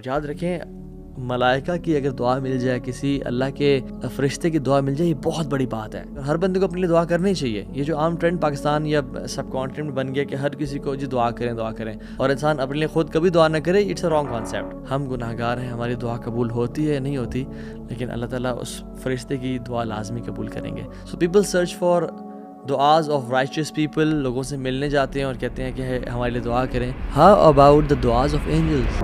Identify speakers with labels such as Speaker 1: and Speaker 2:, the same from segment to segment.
Speaker 1: یاد رکھیں ملائکہ کی اگر دعا مل جائے، کسی اللہ کے فرشتے کی دعا مل جائے، یہ بہت بڑی بات ہے. ہر بندے کو اپنے لیے دعا کرنی چاہیے. یہ جو عام ٹرینڈ پاکستان یا سب کانٹیننٹ میں بن گیا کہ ہر کسی کو جی دعا کریں اور انسان اپنے لیے خود کبھی دعا نہ کرے، اٹس اے رانگ کانسیپٹ. ہم گناہ گار ہیں، ہماری دعا قبول ہوتی ہے نہیں ہوتی، لیکن اللہ تعالیٰ اس فرشتے کی دعا لازمی قبول کریں گے. So people search for duas of righteous people. لوگوں سے ملنے جاتے ہیں اور کہتے ہیں کہ ہمارے لیے دعا کریں. How about the duas of angels?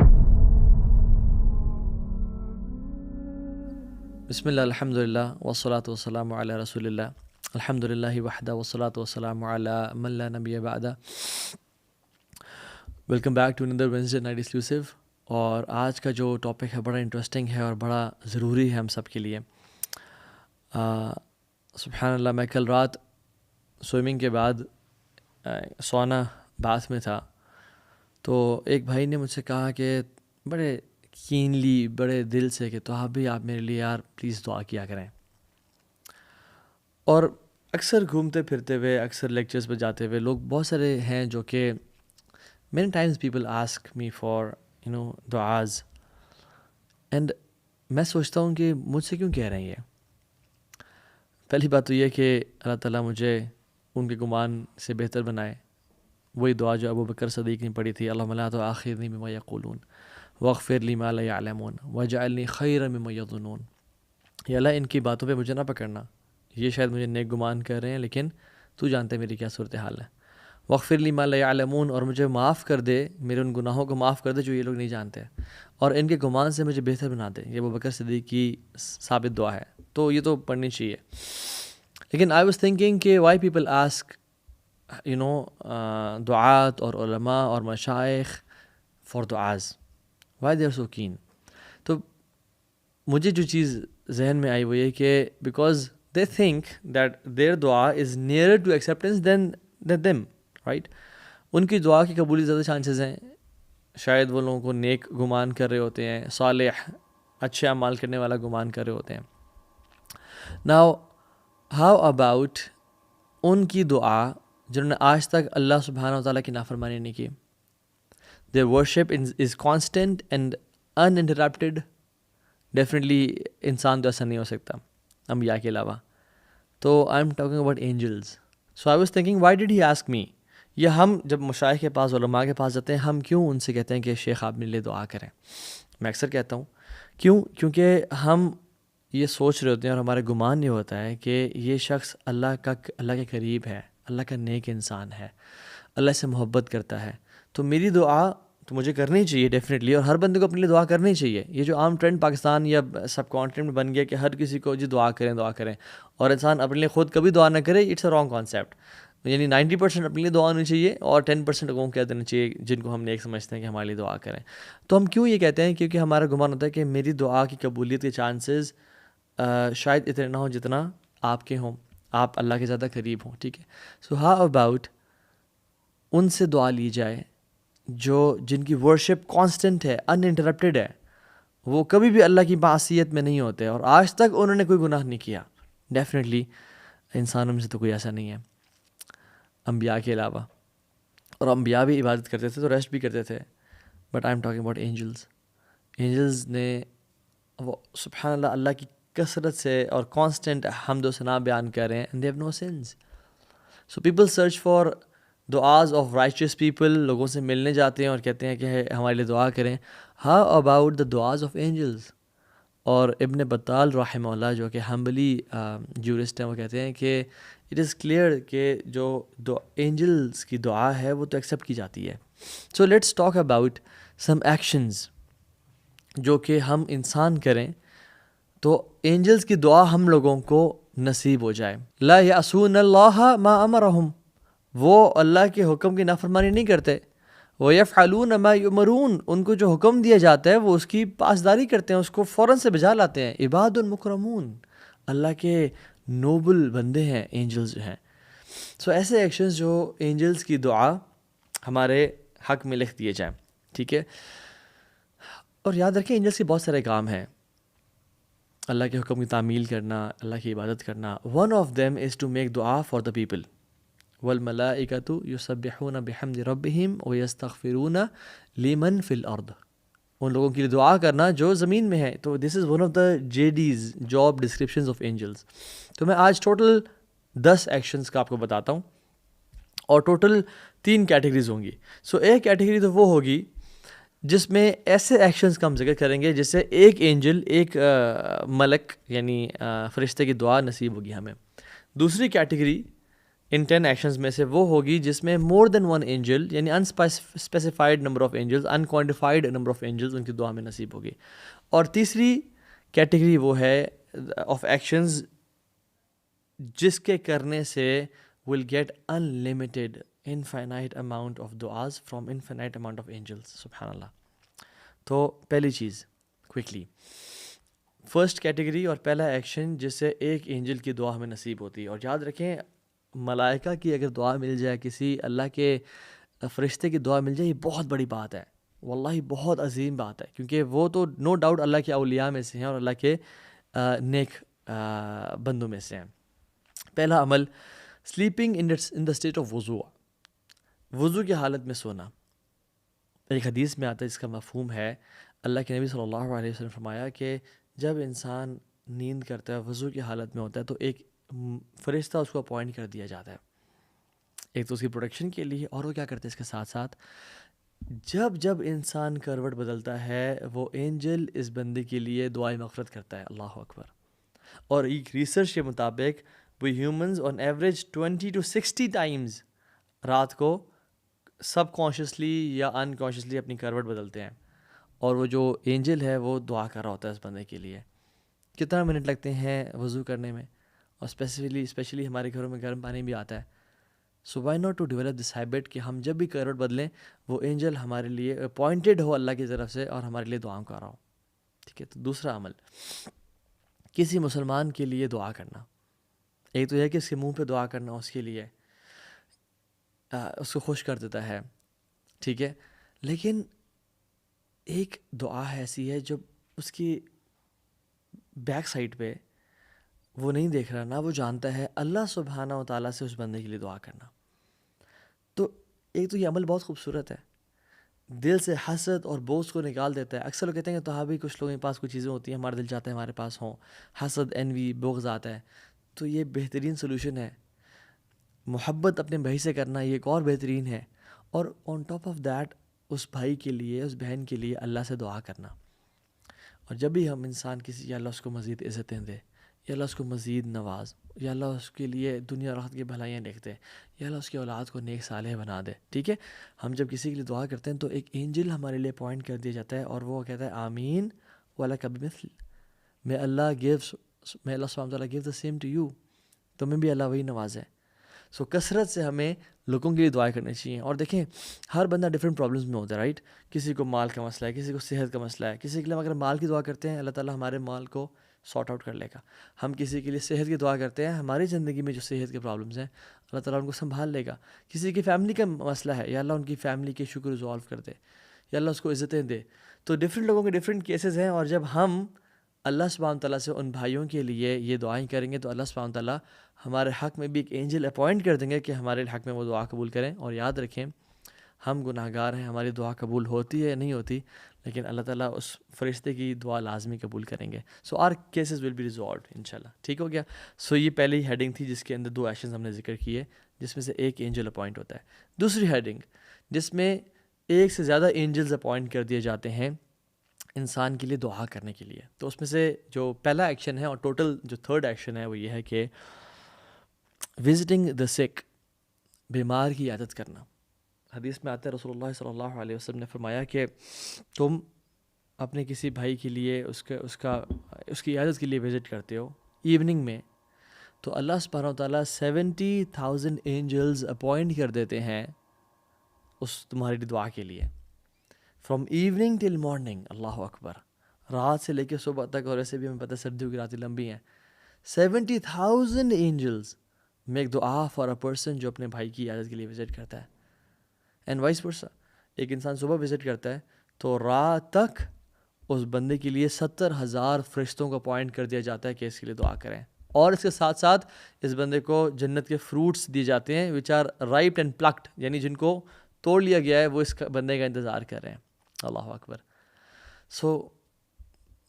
Speaker 1: بسم اللہ الحمد للہ والصلاۃ والسلام علی رسول اللہ الحمد للہ وحدہ والصلاۃ والسلام علی من لا نبی بعدہ. Welcome back to another Wednesday night exclusive. اور آج کا جو ٹاپک ہے بڑا انٹرسٹنگ ہے اور بڑا ضروری ہے ہم سب کے لیے. سبحان اللہ، میں کل رات سوئمنگ کے بعد سونا باتھ میں تھا، تو ایک بھائی نے مجھ سے کہا کہ بڑے کینلی، بڑے دل سے کہ تو آپ میرے لیے یار پلیز دعا کیا کریں. اور اکثر گھومتے پھرتے ہوئے، اکثر لیکچرز پہ جاتے ہوئے لوگ بہت سارے ہیں جو کہ many times people ask me for duas, and میں سوچتا ہوں کہ مجھ سے کیوں کہہ رہے ہیں یہ. پہلی بات تو یہ کہ اللہ تعالیٰ مجھے ان کے گمان سے بہتر بنائے. وہی دعا جو ابو بکر صدیق نے پڑھی تھی، اللہم لا تؤاخذنی بما یقولون واغفر لی ما لا یعلمون واجعلنی خیرا مما یظنون. یا اللہ ان کی باتوں پہ مجھے نہ پکڑنا، یہ شاید مجھے نیک گمان کر رہے ہیں لیکن تو جانتے میری کیا صورتحال ہے. واغفر لی ما لا یعلمون، اور مجھے معاف کر دے، میرے ان گناہوں کو معاف کر دے جو یہ لوگ نہیں جانتے، اور ان کے گمان سے مجھے بہتر بنا دے. یہ ابو بکر صدیق کی ثابت دعا ہے، تو یہ تو پڑھنی چاہیے. لیکن آئی واز تھنکنگ کہ وائی پیپل آسک دعات اور علماء اور مشائخ for duas, why they are so keen. تو مجھے جو چیز ذہن میں آئی وہ یہ کہ because they think that their dua is near to acceptance than them, right. ان کی دعا کی قبولی زیادہ چانسز ہیں. شاید وہ لوگوں کو نیک گمان کر رہے ہوتے ہیں، صالح اچھے اعمال کرنے والا گمان کر رہے ہوتے ہیں. ناؤ ہاؤ اباؤٹ ان کی دعا جنہوں نے آج تک اللہ سبحانہ و تعالیٰ کی نافرمانی نہیں کی. their worship is constant and uninterrupted. Definitely انسان تو ایسا نہیں ہو سکتا انبیاء کے علاوہ. تو I am talking about angels. So I was thinking why did he ask me. یا ہم جب مشائخ کے پاس، علماء کے پاس جاتے ہیں، ہم کیوں ان سے کہتے ہیں کہ شیخ آپ میرے لیے دعا کریں؟ میں اکثر کہتا ہوں کیونکہ ہم یہ سوچ رہے ہوتے ہیں اور ہمارا گمان یہ ہوتا ہے کہ یہ شخص اللہ کے قریب ہے، اللہ کا نیک انسان ہے، اللہ سے محبت کرتا ہے، تو میری دعا تو مجھے کرنی چاہیے ڈیفینیٹلی، اور ہر بندے کو اپنے لیے دعا کرنی چاہیے. یہ جو عام ٹرینڈ پاکستان یا سب کانٹیننٹ میں بن گیا کہ ہر کسی کو جی دعا کریں اور انسان اپنے لیے خود کبھی دعا نہ کرے، اٹس اے رانگ کانسیپٹ. یعنی 90% اپنے لیے دعا ہونی چاہیے اور 10% لوگوں کو کہہ دینا چاہیے جن کو ہم نیک سمجھتے ہیں کہ ہمارے لیے دعا کریں. تو ہم کیوں یہ کہتے ہیں؟ کیونکہ ہمارا گمان ہوتا ہے کہ میری دعا کی قبولیت کے چانسز شاید اتنے نہ ہوں جتنا آپ کے ہوں، آپ اللہ کے زیادہ قریب ہوں. ٹھیک ہے. سو ہاؤ اباؤٹ ان سے دعا لی جائے جن کی ورشپ کانسٹنٹ ہے، ان انٹرپٹیڈ ہے، وہ کبھی بھی اللہ کی معصیت میں نہیں ہوتے اور آج تک انہوں نے کوئی گناہ نہیں کیا. ڈیفینیٹلی انسانوں میں سے تو کوئی ایسا نہیں ہے انبیاء کے علاوہ، اور انبیاء بھی عبادت کرتے تھے تو ریسٹ بھی کرتے تھے. But I am talking about angels. Angels نے وہ سبحان اللہ اللہ کی کثرت سے اور کانسٹنٹ حمد و ثنا بیان کر رہے ہیں، and they have no sins. So people search for duas of righteous people. لوگوں سے ملنے جاتے ہیں اور کہتے ہیں کہ ہمارے لیے دعا کریں. How about the duas of angels? اور ابن بطال رحمہ اللہ جو کہ ہمبلی جورسٹ ہیں، وہ کہتے ہیں کہ اٹ از کلیئر کہ جو اینجلز کی دعا ہے وہ تو ایکسیپٹ کی جاتی ہے. So let's talk about some actions جو کہ ہم انسان کریں تو اینجلز کی دعا ہم لوگوں کو نصیب ہو جائے. لا یعصون اللہ ما امرہم، وہ اللہ کے حکم کی نافرمانی نہیں کرتے. وَيَفْعَلُونَ مَا يُؤْمَرُونَ، ان کو جو حکم دیا جاتا ہے وہ اس کی پاسداری کرتے ہیں، اس کو فوراً سے بجا لاتے ہیں. عباد مکرمون، اللہ کے نوبل بندے ہیں اینجلز جو ہیں. سو ایسے ایکشنز جو اینجلز کی دعا ہمارے حق میں لکھ دیے جائیں. ٹھیک ہے. اور یاد رکھیں اینجلز کے بہت سارے کام ہیں. اللہ کے حکم کی تعمیل کرنا، اللہ کی عبادت کرنا. One of them is to make دعا فار دا پیپل. والملائکۃ یسبحون بحمد ربہم ویستغفرون لمن فی الارض. ان لوگوں کے لیے دعا کرنا جو زمین میں ہے. تو this is one of the JDs, job descriptions of angels. تو میں آج ٹوٹل 10 ایکشنز کا آپ کو بتاتا ہوں, اور ٹوٹل 3 کیٹیگریز ہوں گی. سو ایک کیٹیگری تو وہ ہوگی جس میں ایسے ایکشنز کا ہم ذکر کریں گے جس سے ایک اینجل, ایک ملک یعنی فرشتے کی دعا نصیب ہوگی ہمیں. دوسری کیٹیگری ان 10 ایکشنز میں سے وہ ہوگی جس میں مور دین ون اینجل یعنی specified number of angels, unquantified number of angels ان کی دعا میں نصیب ہوگی. اور تیسری کیٹیگری وہ ہے آف ایکشنز جس کے کرنے سے will get unlimited infinite amount of duas from infinite amount of angels. سبحان اللہ. تو پہلی چیز کوئکلی, فرسٹ کیٹیگری اور پہلا ایکشن جس سے ایک اینجل کی دعا ہمیں نصیب ہوتی ہے. اور یاد رکھیں, ملائکہ کی اگر دعا مل جائے, کسی اللہ کے فرشتے کی دعا مل جائے, یہ بہت بڑی بات ہے, واللہ بہت عظیم بات ہے, کیونکہ وہ تو نو ڈاؤٹ اللہ کے اولیاء میں سے ہیں اور اللہ کے نیک بندوں میں سے ہیں. پہلا عمل, sleeping in the state of وضو, وضو کی حالت میں سونا. ایک حدیث میں آتا ہے, اس کا مفہوم ہے, اللہ کے نبی صلی اللہ علیہ وسلم نے فرمایا کہ جب انسان نیند کرتا ہے, وضو کی حالت میں ہوتا ہے, تو ایک فرشتہ اس کو اپوائنٹ کر دیا جاتا ہے, ایک تو اس کی پروٹیکشن کے لیے, اور وہ کیا کرتے ہیں اس کے ساتھ ساتھ جب انسان کروٹ بدلتا ہے وہ اینجل اس بندے کے لیے دعائیں مغفرت کرتا ہے. اللہ اکبر. اور ایک ریسرچ کے مطابق وہ humans on average 20 to 60 Times رات کو سب کانشیسلی یا انکانشیسلی اپنی کروٹ بدلتے ہیں, اور وہ جو اینجل ہے وہ دعا کر رہا ہوتا ہے اس بندے کے لیے. کتنا منٹ لگتے ہیں وضو کرنے میں, اور اسپیشلی ہمارے گھروں میں گرم پانی بھی آتا ہے. So why not to develop this habit کہ ہم جب بھی کروٹ بدلیں وہ اینجل ہمارے لیے اپوائنٹڈ ہو اللہ کی طرف سے اور ہمارے لیے دعاؤں کر رہا ہو. ٹھیک ہے. تو دوسرا عمل, کسی مسلمان کے لیے دعا کرنا. ایک تو یہ کہ اس کے منہ پہ دعا کرنا اس کے لیے اس کو خوش کر دیتا ہے, ٹھیک ہے, لیکن ایک دعا ایسی ہے جو اس کی بیک سائڈ پہ وہ نہیں دیکھ رہا, نہ وہ جانتا ہے, اللہ سبحانہ و تعالیٰ سے اس بندے کے لیے دعا کرنا. تو ایک تو یہ عمل بہت خوبصورت ہے, دل سے حسد اور بغض کو نکال دیتا ہے. اکثر لوگ کہتے ہیں کہ تو بھی کچھ لوگوں کے پاس کچھ چیزیں ہوتی ہیں, ہمارا دل چاہتا ہے ہمارے پاس ہوں, حسد, انوی, بغض آتا ہے. تو یہ بہترین سلوشن ہے, محبت اپنے بھائی سے کرنا, یہ ایک اور بہترین ہے. اور آن ٹاپ آف دیٹ اس بھائی کے لیے, اس بہن کے لیے اللہ سے دعا کرنا. اور جب بھی ہم انسان کسی, یا اللہ اس کو مزید عزتیں دے, یا اللہ اس کو مزید نواز, یا اللہ اس کے لیے دنیا اور آخرت کی بھلائیاں لکھتے, یا اللہ اس کی اولاد کو نیک صالح بنا دے. ٹھیک ہے. ہم جب کسی کے لیے دعا کرتے ہیں تو ایک اینجل ہمارے لیے اپوائنٹ کر دیا جاتا ہے, اور وہ کہتا ہے آمین وَلَكَ بِمِثْلِ, میں اللہ سبحانہ وتعالیٰ give the same to you, تمہیں بھی اللہ وہی نوازے. سو کثرت سے ہمیں لوگوں کے لیے دعائیں کرنی چاہیے. اور دیکھیں, ہر بندہ ڈفرینٹ پرابلمس میں ہوتا ہے, رائٹ. کسی کو مال کا مسئلہ ہے, کسی کو صحت کا مسئلہ ہے. کسی کے لیے اگر مال کی دعا کرتے ہیں اللہ تعالیٰ ہمارے مال کو سارٹ آؤٹ کر لے گا. ہم کسی کے لیے صحت کی دعا کرتے ہیں, ہماری زندگی میں جو صحت کے پرابلمس ہیں اللہ تعالیٰ ان کو سنبھال لے گا. کسی کی فیملی کا مسئلہ ہے, یا اللہ ان کی فیملی کے شکر ریزالو کر دے, یا اللہ اس کو عزتیں دے. تو ڈفرینٹ لوگوں کے ڈفرینٹ کیسز ہیں, اور جب ہم اللہ سبحانہ تعالیٰ سے ان بھائیوں کے لیے یہ دعائیں کریں گے تو اللہ سبحانہ تعالیٰ ہمارے حق میں بھی ایک اینجل اپوائنٹ کر دیں گے کہ ہمارے حق میں وہ دعا قبول کریں. اور یاد رکھیں, ہم گناہ گار ہیں, ہماری دعا قبول ہوتی ہے یا نہیں ہوتی, لیکن اللہ تعالیٰ اس فرشتے کی دعا لازمی قبول کریں گے. So our cases will be resolved انشاءاللہ. ٹھیک ہو گیا. سو یہ پہلی ہیڈنگ تھی جس کے اندر 2 ایکشنز ہم نے ذکر کیے, جس میں سے ایک اینجل اپوائنٹ ہوتا ہے. دوسری ہیڈنگ جس میں ایک سے زیادہ اینجلز اپوائنٹ کر دیے جاتے ہیں انسان کے لیے دعا کرنے کے لیے. تو اس میں سے جو پہلا ایکشن ہے, اور ٹوٹل جو تھرڈ ایکشن ہے, وہ یہ ہے کہ وزٹنگ دا سک, بیمار کی عیادت کرنا. حدیث میں آتا ہے رسول اللہ صلی اللہ علیہ وسلم نے فرمایا کہ تم اپنے کسی بھائی کے لیے اس کی عیادت کے لیے وزٹ کرتے ہو ایوننگ میں, تو اللہ سبحانہ و تعالیٰ 70,000 اینجلز اپوائنٹ کر دیتے ہیں اس تمہاری دعا کے لیے, فرام ایوننگ ٹل مارننگ. اللہ اکبر. رات سے لے کے صبح تک, اور ایسے بھی ہمیں پتہ ہے سردیوں کی راتیں لمبی ہیں. 70,000 اینجلز میک دعا فار اے پرسن جو اپنے بھائی کی عیادت کے لیے وزٹ کرتا ہے. اینڈ وائس ورسا, ایک انسان صبح وزٹ کرتا ہے تو رات تک اس بندے کے لیے 70,000 فرشتوں کو اپوائنٹ کر دیا جاتا ہے کہ اس کے لیے دعا کریں. اور اس کے ساتھ ساتھ اس بندے کو جنت کے فروٹس دیے جاتے ہیں وچ آر رائپڈ اینڈ پلکڈ, یعنی جن کو توڑ لیا گیا ہے وہ اس بندے کا انتظار کر رہے ہیں. اللہ اکبر. سو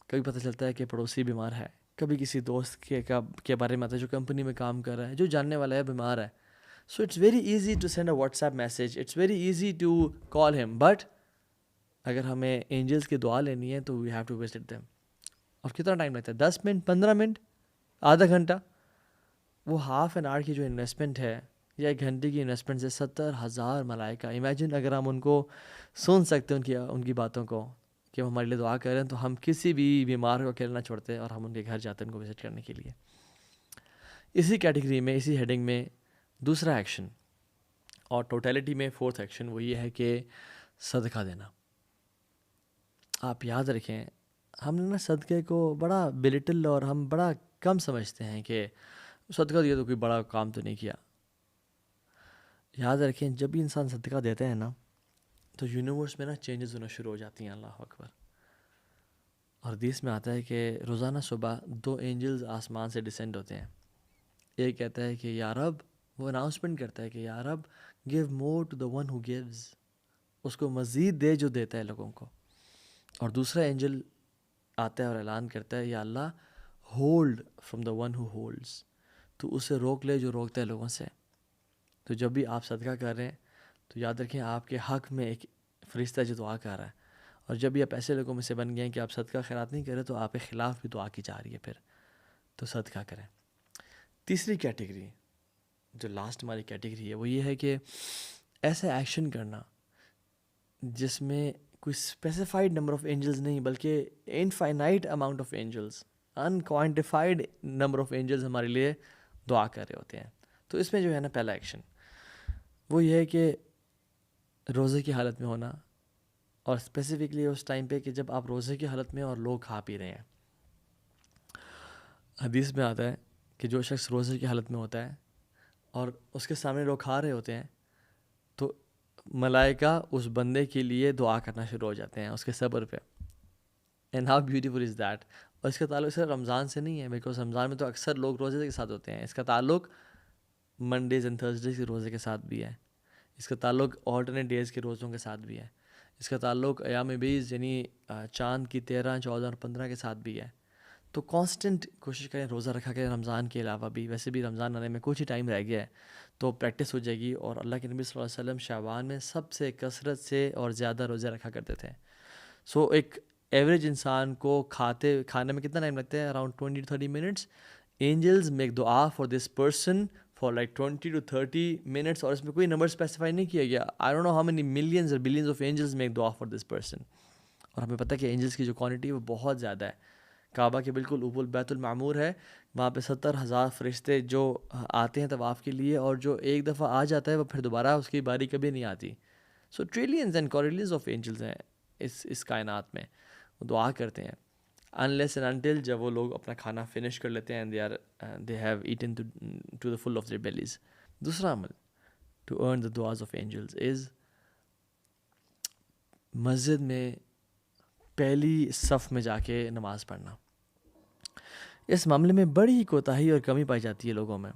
Speaker 1: کبھی پتہ چلتا ہے کہ پڑوسی بیمار ہے, کبھی کسی دوست کے بارے میں آتا ہے جو کمپنی میں کام کر رہا ہے, جو جاننے والا ہے بیمار ہے. So it's very easy to send a WhatsApp message, it's very easy to call him, but اگر ہمیں اینجلس کی دعا لینی ہے تو we have to visit them. اور کتنا ٹائم لگتا ہے؟ 10 منٹ, 15 منٹ, آدھا گھنٹہ. وہ ہاف این آور کی جو انویسٹمنٹ ہے یا 1 گھنٹے کی انویسٹمنٹ سے 70,000 ملائکہ. امیجن اگر ہم ان کو سن سکتے ہیں ان کی باتوں کو کہ وہ ہمارے لیے دعا کریں, تو ہم کسی بھی بیمار کو اکیلا نہ چھوڑتے اور ہم ان کے گھر جاتے ہیں ان کو وزٹ کرنے کے لیے. اسی کیٹیگری میں, اسی ہیڈنگ میں دوسرا ایکشن اور ٹوٹیلٹی میں 4تھ ایکشن وہ یہ ہے کہ صدقہ دینا. آپ یاد رکھیں, ہم نے نا صدقے کو بڑا بلٹل اور ہم بڑا کم سمجھتے ہیں کہ صدقہ دیا تو کوئی بڑا کام تو نہیں کیا. یاد رکھیں, جب بھی انسان صدقہ دیتے ہیں نا تو یونیورس میں نا چینجز ہونا شروع ہو جاتی ہیں. اللہ اکبر. اور حدیث میں آتا ہے کہ روزانہ صبح 2 اینجلز آسمان سے ڈسینڈ ہوتے ہیں. ایک کہتا ہے کہ یا رب, وہ اناؤنسمنٹ کرتا ہے کہ یا رب give more to the one who gives, اس کو مزید دے جو دیتا ہے لوگوں کو. اور دوسرا اینجل آتا ہے اور اعلان کرتا ہے یا اللہ hold from the one who holds, تو اسے روک لے جو روکتا ہے لوگوں سے. تو جب بھی آپ صدقہ کر رہے ہیں تو یاد رکھیں آپ کے حق میں ایک فرشتہ جو دعا کر رہا ہے, اور جب بھی آپ ایسے لوگوں میں سے بن گئے ہیں کہ آپ صدقہ خیرات نہیں کریں تو آپ کے خلاف بھی دعا کی جا رہی ہے پھر, تو صدقہ کریں. تیسری کیٹیگری, جو لاسٹ ہماری کیٹیگری ہے, وہ یہ ہے کہ ایسا ایکشن کرنا جس میں کوئی اسپیسیفائڈ نمبر آف اینجلز نہیں بلکہ infinite amount of angels, unquantified number of angels ہمارے لیے دعا کر رہے ہوتے ہیں. تو اس میں جو ہے نا پہلا ایکشن وہ یہ ہے کہ روزے کی حالت میں ہونا, اور اسپیسیفکلی اس ٹائم پہ کہ جب آپ روزے کی حالت میں اور لوگ کھا پی رہے ہیں. حدیث میں آتا ہے کہ جو شخص روزے کی حالت میں ہوتا ہے اور اس کے سامنے لوگ کھا رہے ہوتے ہیں تو ملائکہ اس بندے کے لیے دعا کرنا شروع ہو جاتے ہیں اس کے صبر پہ. And how beautiful is that. اور اس کا تعلق صرف رمضان سے نہیں ہے, بیکاز رمضان میں تو اکثر لوگ روزے کے ساتھ ہوتے ہیں. اس کا تعلق منڈیز اینڈ تھرسڈیز کے روزے کے ساتھ بھی ہے. اس کا تعلق آلٹرنیٹ ڈیز کے روزوں کے ساتھ بھی ہے. اس کا تعلق ایام بیز یعنی چاند کی 13, 14 اور 15 کے ساتھ بھی ہے. تو کانسٹنٹ کوشش کریں روزہ رکھا کریں رمضان کے علاوہ بھی. ویسے بھی رمضان آنے میں کچھ ہی ٹائم رہ گیا ہے تو پریکٹس ہو جائے گی. اور اللہ کے نبی صلی اللہ علیہ وسلم شعبان میں سب سے کثرت سے اور زیادہ روزے رکھا کرتے تھے. سو ایک ایوریج انسان کو کھانے میں کتنا ٹائم لگتا ہے؟ Around 20 to 30 minutes. Angels make دعا for this person for like 20 to 30 minutes, اور اس میں کوئی نمبر اسپیسیفائی نہیں کیا گیا. I don't know how many millions اور بلینز آف اینجلز میک دعا فار دس پرسن. اور ہمیں پتہ ہے کہ اینجلز کی جو کوانٹٹی ہے وہ بہت زیادہ ہے. کعبہ کے بالکل اوپر بیت المعمور ہے, وہاں پہ 70,000 فرشتے جو آتے ہیں طواف کے لیے, اور جو ایک دفعہ آ جاتا ہے وہ پھر دوبارہ اس کی باری کبھی نہیں آتی. سو ٹریلینز اینڈ کوریلینز آف اینجلز ہیں اس کائنات میں, وہ دعا کرتے ہیں unless and until جب وہ لوگ اپنا کھانا فنش کر لیتے ہیں and they have eaten to the full of their bellies. دوسرا عمل to earn the du'as of angels is مسجد میں پہلی صف میں جا کے نماز پڑھنا. اس معاملے میں بڑی ہی کوتاہی اور کمی پائی جاتی ہے لوگوں میں.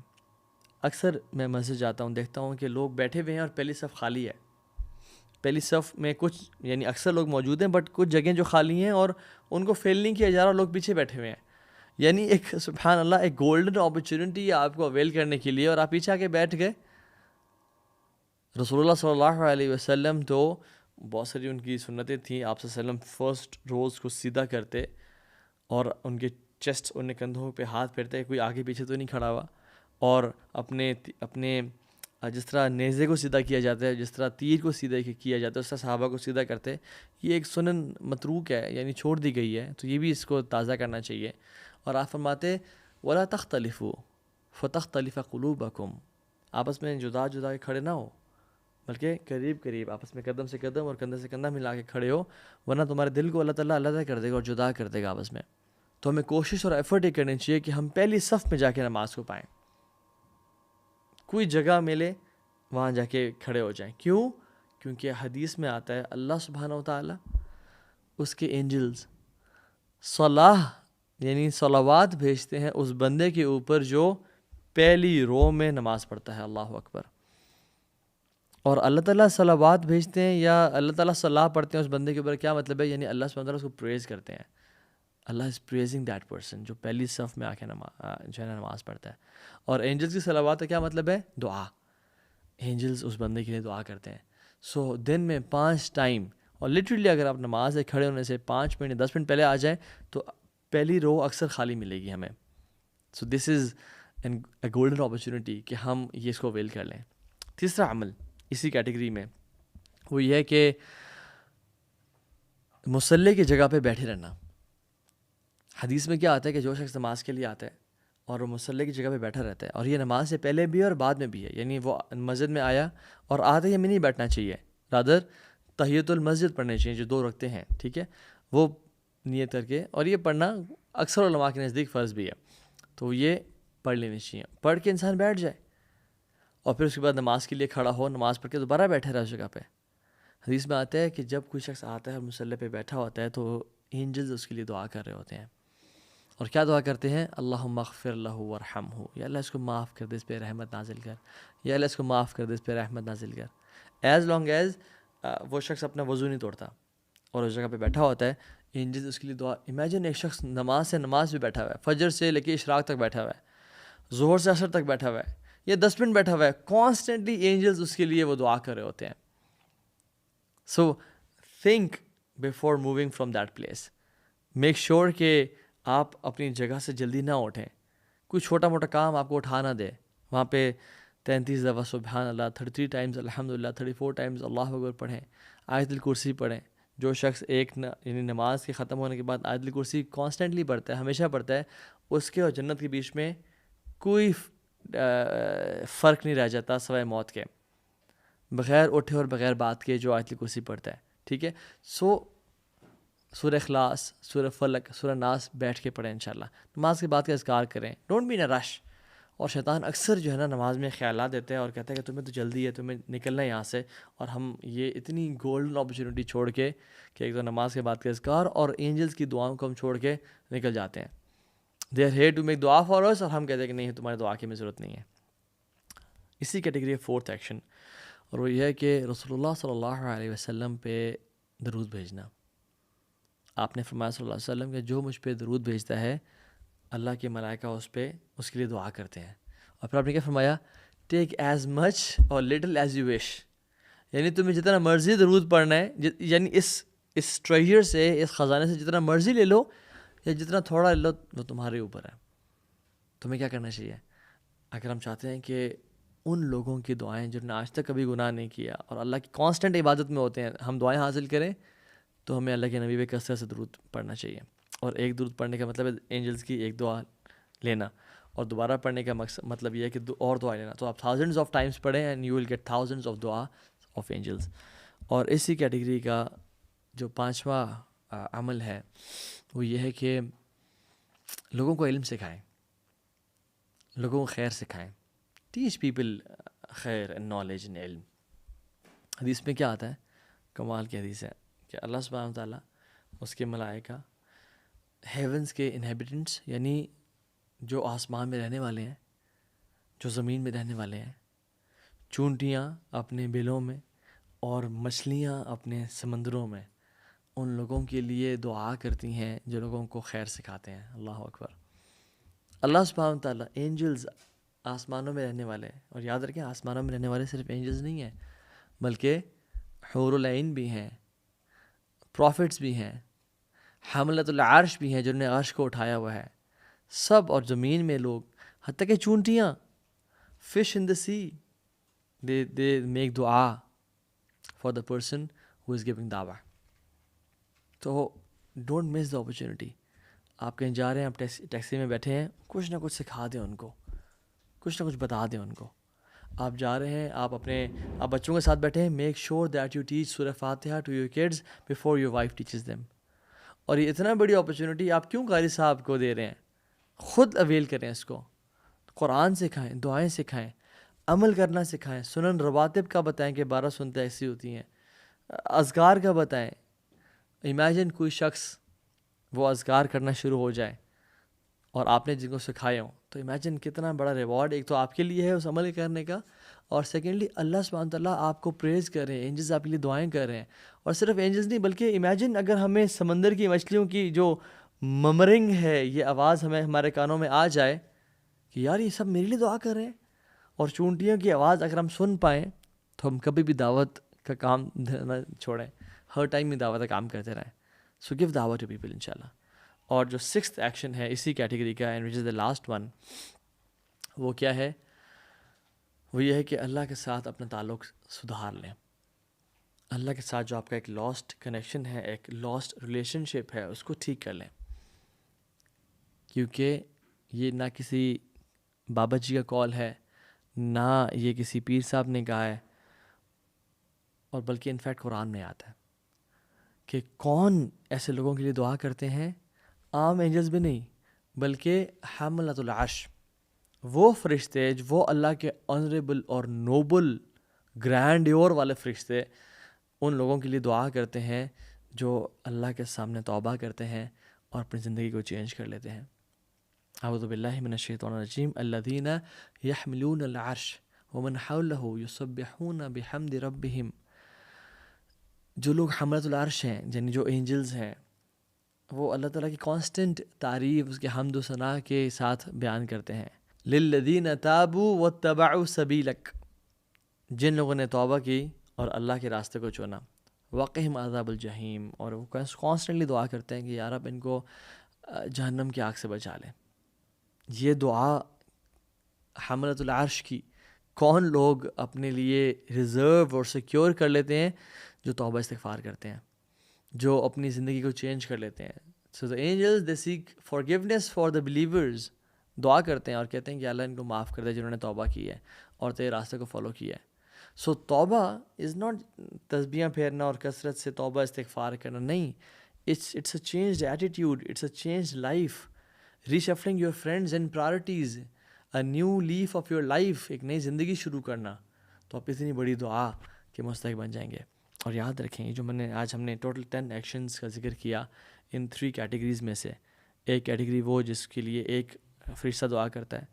Speaker 1: اکثر میں مسجد جاتا ہوں, دیکھتا ہوں کہ لوگ بیٹھے ہوئے ہیں اور پہلی صف خالی ہے. پہلی صف میں کچھ یعنی اکثر لوگ موجود ہیں بٹ کچھ جگہیں جو خالی ہیں اور ان کو فیل نہیں کیا جا رہا, لوگ پیچھے بیٹھے ہوئے ہیں. یعنی ایک سبحان اللہ ایک گولڈن اپرچونٹی ہے آپ کو اویل کرنے کے لیے, اور آپ پیچھے آ کے بیٹھ گئے. رسول اللہ صلی اللہ علیہ وسلم تو بہت ساری ان کی سنتیں تھیں. آپ صلی اللہ علیہ وسلم فرسٹ روز کو سیدھا کرتے اور ان کے چیسٹ ان کندھوں پہ ہاتھ پھیرتے, کوئی آگے پیچھے تو نہیں کھڑا ہوا, اور اپنے جس طرح نیزے کو سیدھا کیا جاتا ہے, جس طرح تیر کو سیدھا کیا جاتا ہے, اس طرح صحابہ کو سیدھا کرتے. یہ ایک سنن متروک ہے, یعنی چھوڑ دی گئی ہے, تو یہ بھی اس کو تازہ کرنا چاہیے. اور آپ فرماتے وَلَا تَخْتَلِفُوا فَتَخْتَلِفَ قُلُوبَكُمْ, آپس میں جدا جدا کے کھڑے نہ ہو بلکہ قریب قریب آپس میں قدم سے قدم اور کندھے سے کندھا ملا کے کھڑے ہو, ورنہ تمہارے دل کو اللہ تعالیٰ علیحدہ کر دے گا اور جدا کر دے گا آپس میں. تو ہمیں کوشش اور ایفرٹ یہ کرنی چاہیے کہ ہم پہلی صف میں جا کے نماز کو پائیں. کوئی جگہ ملے وہاں جا کے کھڑے ہو جائیں. کیوں؟ کیونکہ حدیث میں آتا ہے اللہ سبحانہ و تعالیٰ اس کے اینجلز صلاح یعنی صلوات بھیجتے ہیں اس بندے کے اوپر جو پہلی رو میں نماز پڑھتا ہے. اللہ اکبر. اور اللہ تعالیٰ صلوات بھیجتے ہیں یا اللہ تعالیٰ صلاح پڑھتے ہیں اس بندے کے اوپر، کیا مطلب ہے؟ یعنی اللہ سبحانہ وتعالیٰ اس کو پریز کرتے ہیں. اللہ از پریزنگ دیٹ پرسن جو پہلی صف میں آ کے جو ہے نا نماز پڑھتا ہے. اور اینجلس کی صلوات کا کیا مطلب ہے؟ دعا. اینجلس اس بندے کے لیے دعا کرتے ہیں. سو دن میں 5 ٹائم، اور لٹرلی اگر آپ نماز سے کھڑے ہونے سے 5 منٹ 10 منٹ پہلے آ جائیں تو پہلی رو اکثر خالی ملے گی ہمیں. سو this is a golden opportunity کہ ہم یہ اس کو اویل کر لیں. تیسرا عمل اسی کیٹیگری میں وہ یہ ہے کہ مصلی کی جگہ پہ بیٹھے رہنا. حدیث میں کیا آتا ہے کہ جو شخص نماز کے لیے آتا ہے اور وہ مصلی کی جگہ پہ بیٹھا رہتا ہے، اور یہ نماز سے پہلے بھی ہے اور بعد میں بھی ہے، یعنی وہ مسجد میں آیا اور آتے ہی ہمیں نہیں بیٹھنا چاہیے، رادر تحیۃ المسجد پڑھنے چاہیے جو 2 رکعتیں ہیں، ٹھیک ہے، وہ نیت کر کے، اور یہ پڑھنا اکثر علماء کے نزدیک فرض بھی ہے، تو یہ پڑھ لینی چاہیے. پڑھ کے انسان بیٹھ جائے اور پھر اس کے بعد نماز کے لیے کھڑا ہو، نماز پڑھ کے دوبارہ بیٹھے رہے اس جگہ پہ. حدیث میں آتا ہے کہ جب کوئی شخص آتا ہے اور مصلی پہ بیٹھا ہوتا ہے تو اینجلز اس کے لیے دعا کر رہے ہوتے ہیں. اور کیا دعا کرتے ہیں؟ اللہم اغفر لہ ورحمہ، یا اللہ اس کو معاف کر دے، اس پہ رحمت نازل کر، یا اللہ اس کو معاف کر دے، اس پہ رحمت نازل کر. ایز لانگ ایز وہ شخص اپنا وضو نہیں توڑتا اور اس جگہ پہ بیٹھا ہوتا ہے، اینجلز اس کے لیے دعا. امیجن ایک شخص نماز سے نماز پہ بیٹھا ہوا ہے، فجر سے لے کے اشراق تک بیٹھا ہوا ہے، ظہر سے عصر تک بیٹھا ہوا ہے، یا 10 منٹ بیٹھا ہوا ہے، کانسٹنٹلی اینجلز اس کے لیے وہ دعا کر رہے ہوتے ہیں. So think before moving from that place. Make sure کہ آپ اپنی جگہ سے جلدی نہ اٹھیں. کوئی چھوٹا موٹا کام آپ کو اٹھا نہ دے. وہاں پہ 33 دفعہ سبحان اللہ، 33 ٹائمز الحمدللہ، 34 ٹائمز اللہ اکبر پڑھیں، آیت الکرسی پڑھیں. جو شخص یعنی نماز کے ختم ہونے کے بعد آیت الکرسی کانسٹنٹلی پڑھتا ہے، ہمیشہ پڑھتا ہے، اس کے اور جنت کے بیچ میں کوئی فرق نہیں رہ جاتا سوائے موت کے، بغیر اٹھے اور بغیر بات کے جو آیت الکرسی پڑھتا ہے، ٹھیک ہے. سو سورہ اخلاص، سورہ فلق، سورہ ناس بیٹھ کے پڑھیں انشاءاللہ. نماز کے بعد کا اذکار کریں، ڈونٹ بی ان اے رش. اور شیطان اکثر جو ہے نا نماز میں خیالات دیتے ہیں اور کہتا ہے کہ تمہیں تو جلدی ہے، تمہیں نکلنا ہے یہاں سے، اور ہم یہ اتنی گولڈن اپرچونیٹی چھوڑ کے کہ ایک تو نماز کے بعد کا اذکار اور اینجلز کی دعاؤں کو ہم چھوڑ کے نکل جاتے ہیں. They are here to make دعا فار اس، اور ہم کہتے ہیں کہ نہیں تمہارے دعا کی ہمیں ضرورت نہیں ہے. اسی کیٹیگری ہے 4تھ ایکشن، اور وہ یہ ہے کہ رسول اللہ صلی اللہ علیہ وسلم پہ درود بھیجنا. آپ نے فرمایا صلی اللہ علیہ وسلم کہ جو مجھ پہ درود بھیجتا ہے اللہ کے ملائکہ اس کے لیے دعا کرتے ہیں. اور پھر آپ نے کیا فرمایا؟ ٹیک ایز مچ اور لٹل ایز یو وش. یعنی تمہیں جتنا مرضی درود پڑھنا ہے، یعنی اس ٹریجر سے، اس خزانے سے جتنا مرضی لے لو یا جتنا تھوڑا لے لو، وہ تمہارے اوپر ہے. تمہیں کیا کرنا چاہیے؟ اگر ہم چاہتے ہیں کہ ان لوگوں کی دعائیں جنہوں نے آج تک کبھی گناہ نہیں کیا اور اللہ کی کانسٹنٹ عبادت میں ہوتے ہیں، ہم دعائیں حاصل کریں، تو ہمیں اللہ کے نبی پہ کثرت سے درود پڑھنا چاہیے. اور ایک درود پڑھنے کا مطلب ہے اینجلز کی ایک دعا لینا، اور دوبارہ پڑھنے کا مطلب یہ ہے کہ اور دعا لینا. تو آپ تھاؤزنڈز آف ٹائمز پڑھیں and you will get thousands of دعا آف اینجلز. اور اسی کیٹیگری کا جو 5واں عمل ہے وہ یہ ہے کہ لوگوں کو علم سکھائیں، لوگوں کو خیر سکھائیں. ٹیچ پیپل خیر اینڈ نالج اینڈ علم. حدیث میں کیا آتا ہے؟ کمال کی حدیث ہے کہ اللہ سبحانہ وتعالیٰ، اس کے ملائکہ، ہیونس کے انہیبیٹنٹس یعنی جو آسمان میں رہنے والے ہیں، جو زمین میں رہنے والے ہیں، چونٹیاں اپنے بلوں میں اور مچھلیاں اپنے سمندروں میں، ان لوگوں کے لیے دعا کرتی ہیں جو لوگوں کو خیر سکھاتے ہیں. اللہ اکبر. اللہ سبحانہ وتعالیٰ، اینجلز آسمانوں میں رہنے والے ہیں. اور یاد رکھیں آسمانوں میں رہنے والے صرف اینجلز نہیں ہیں، بلکہ حور العین بھی ہیں، پروفٹس بھی ہیں، حملۃ العرش بھی ہیں جنہوں نے عرش کو اٹھایا ہوا ہے، سب. اور زمین میں لوگ، حتیٰ کہ چونٹیاں، fish in the sea, they make دعا for the person who is giving دعویٰ. تو ڈونٹ مس دا اپرچونیٹی. آپ کہیں جا رہے ہیں، آپ ٹیکسی میں بیٹھے ہیں، کچھ نہ کچھ سکھا دیں ان کو، کچھ نہ کچھ بتا دیں ان کو. آپ جا رہے ہیں، آپ بچوں کے ساتھ بیٹھے ہیں، make sure that you teach سورہ فاتحہ to your kids before your wife teaches them. اور یہ اتنا بڑی اپرچونیٹی آپ کیوں قاری صاحب کو دے رہے ہیں؟ خود اویل کریں اس کو. قرآن سکھائیں، دعائیں سکھائیں، عمل کرنا سکھائیں. سنن رواتب کا بتائیں کہ 12 سنتیں ایسی ہوتی ہیں، اذکار کا بتائیں. امیجن کوئی شخص وہ اذکار کرنا شروع ہو جائے اور آپ نے جن کو سکھائے ہوں، تو امیجن کتنا بڑا ریوارڈ ایک تو آپ کے لیے ہے اس عمل کرنے کا، اور سیکنڈلی اللہ سبحانہ تعالیٰ آپ کو پریز کر رہے ہیں, اینجلز آپ کے لیے دعائیں کر رہے ہیں. اور صرف اینجلز نہیں بلکہ امیجن اگر ہمیں سمندر کی مچھلیوں کی جو ممرنگ ہے یہ آواز ہمیں ہمارے کانوں میں آ جائے کہ یار یہ سب میرے لیے دعا کر رہے ہیں, اور چونٹیوں کی آواز اگر ہم سن پائیں تو ہم کبھی بھی دعوت کا کام نہ چھوڑیں, ہر ٹائم میں دعوت کا کام کرتے رہیں. سو گیو دعوت ٹو پیپل انشاءاللہ. اور جو سکستھ ایکشن ہے اسی کیٹیگری کا and which is the last one, وہ کیا ہے؟ وہ یہ ہے کہ اللہ کے ساتھ اپنا تعلق سدھار لیں. اللہ کے ساتھ جو آپ کا ایک لاسٹ کنیکشن ہے, ایک لاسٹ ریلیشن شپ ہے, اس کو ٹھیک کر لیں. کیونکہ یہ نہ کسی بابا جی کا کال ہے, نہ یہ کسی پیر صاحب نے کہا ہے, اور بلکہ انفیکٹ قرآن میں آتا ہے کہ کون ایسے لوگوں کے لیے دعا کرتے ہیں, عام اینجلز بھی نہیں بلکہ حملۃ العرش, وہ فرشتے وہ اللہ کے آنریبل اور نوبل گرینڈیور والے فرشتے ان لوگوں کے لیے دعا کرتے ہیں جو اللہ کے سامنے توبہ کرتے ہیں اور اپنی زندگی کو چینج کر لیتے ہیں. اعوذ باللہ من الشیطان الرجیم. الذین یحملون العرش ومن حولہ یسبحون بحمد ربہم. جو لوگ حملۃ العرش ہیں یعنی جو اینجلز ہیں وہ اللہ تعالیٰ کی کانسٹنٹ تعریف, اس کے حمد و ثناء کے ساتھ بیان کرتے ہیں. للذین تابوا واتبعوا سبیلک, جن لوگوں نے توبہ کی اور اللہ کے راستے کو چنا. وقہم عذاب الجحیم, اور وہ کانسٹنٹلی دعا کرتے ہیں کہ یا رب ان کو جہنم کی آگ سے بچا لیں. یہ دعا حملۃ العرش کی کون لوگ اپنے لیے ریزرو اور سیکیور کر لیتے ہیں؟ جو توبہ استغفار کرتے ہیں, جو اپنی زندگی کو چینج کر لیتے ہیں. سو the angels they seek forgiveness for the believers, دعا کرتے ہیں اور کہتے ہیں کہ اللہ ان کو معاف کر دے جنہوں نے توبہ کی ہے اور تیرے راستے کو فالو کیا ہے. سو توبہ از ناٹ تسبیحاں پھیرنا اور کثرت سے توبہ استغفار کرنا, نہیں. It's a changed attitude, it's a changed life, reshuffling your friends and priorities, a new leaf of your life, ایک نئی زندگی شروع کرنا. تو آپ اتنی بڑی دعا کے مستحق بن جائیں گے. اور یاد رکھیں جو ہم نے ٹوٹل 10 ایکشنز کا ذکر کیا ان 3 کیٹیگریز میں سے, ایک کیٹیگری وہ جس کے لیے ایک فرشتہ دعا کرتا ہے,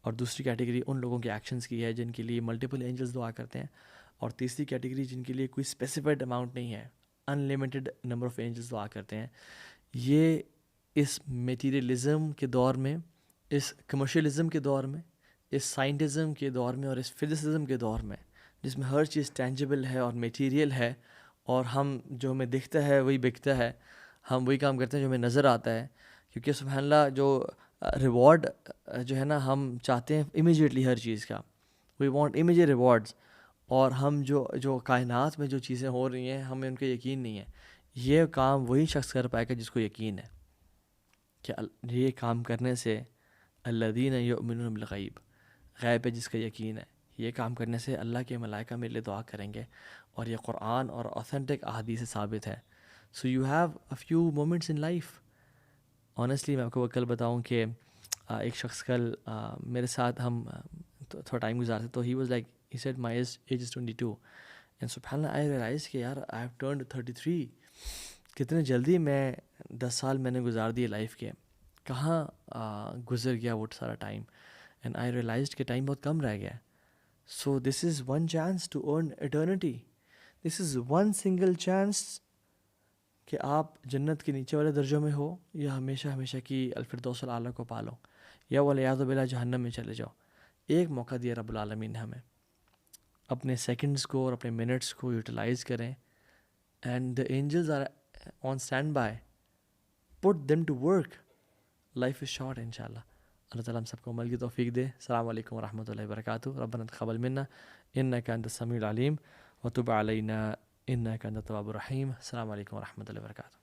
Speaker 1: اور دوسری کیٹیگری ان لوگوں کے ایکشنز کی ہے جن کے لیے ملٹیپل اینجلز دعا کرتے ہیں, اور تیسری کیٹیگری جن کے لیے کوئی اسپیسیفائڈ اماؤنٹ نہیں ہے, ان لمیٹڈ نمبر آف اینجلز دعا کرتے ہیں. یہ اس میٹیریلزم کے دور میں, اس کمرشلزم کے دور میں, اس سائنٹزم کے دور میں اور اس فزسزم کے دور میں جس میں ہر چیز ٹینجیبل ہے اور میٹیریل ہے, اور ہم جو ہمیں دکھتا ہے وہی بکتا ہے, ہم وہی کام کرتے ہیں جو ہمیں نظر آتا ہے. کیونکہ سبحان اللہ جو ریوارڈ جو ہے نا ہم چاہتے ہیں امیجیٹلی ہر چیز کا, وی وانٹ امیجیٹ ریوارڈز, اور ہم جو کائنات میں جو چیزیں ہو رہی ہیں ہمیں ان کا یقین نہیں ہے. یہ کام وہی شخص کر پائے گا جس کو یقین ہے کہ یہ کام کرنے سے الذین یؤمنون بالغیب, غیب پہ جس کا یقین ہے, یہ کام کرنے سے اللہ کے ملائکہ میرے لیے دعا کریں گے, اور یہ قرآن اور اوتھینٹک احادیث سے ثابت ہے. So you have a few moments in life. Honestly میں آپ کو کل بتاؤں کہ ایک شخص کل میرے ساتھ ہم تھوڑا ٹائم گزارتے, تو he was like he said my age is 22 and سبحان اللہ آئی ریئلائز کہ یار آئی ہیو ٹرنڈ 33, کتنے جلدی میں 10 سال میں نے گزار دیے لائف کے, کہاں گزر گیا وہ سارا ٹائم, اینڈ آئی ریئلائزڈ کہ ٹائم بہت کم رہ گیا. So this is one chance to earn eternity, this is one single chance کہ آپ جنت کے نیچے والے درجوں میں ہو یا ہمیشہ ہمیشہ کی الفردوس الاعلیٰ کو پالو, یا والعیاذ باللہ جہنم میں چلے جاؤ. ایک موقع دیا رب العالمین نے ہمیں, اپنے سیکنڈز کو اور اپنے منٹس کو یوٹیلائز کریں, and the angels are on stand by, put them to work. Life is short انشاءاللہ. اللہ تعالیٰ ہم سب کو عمل کی توفیق دے. السلام علیکم ورحمۃ اللہ وبرکاتہ. ربنا تقبل منا انک انت السمیع العلیم وتب علینا انک انت التواب الرحیم. السلام علیکم ورحمۃ اللہ وبرکاتہ.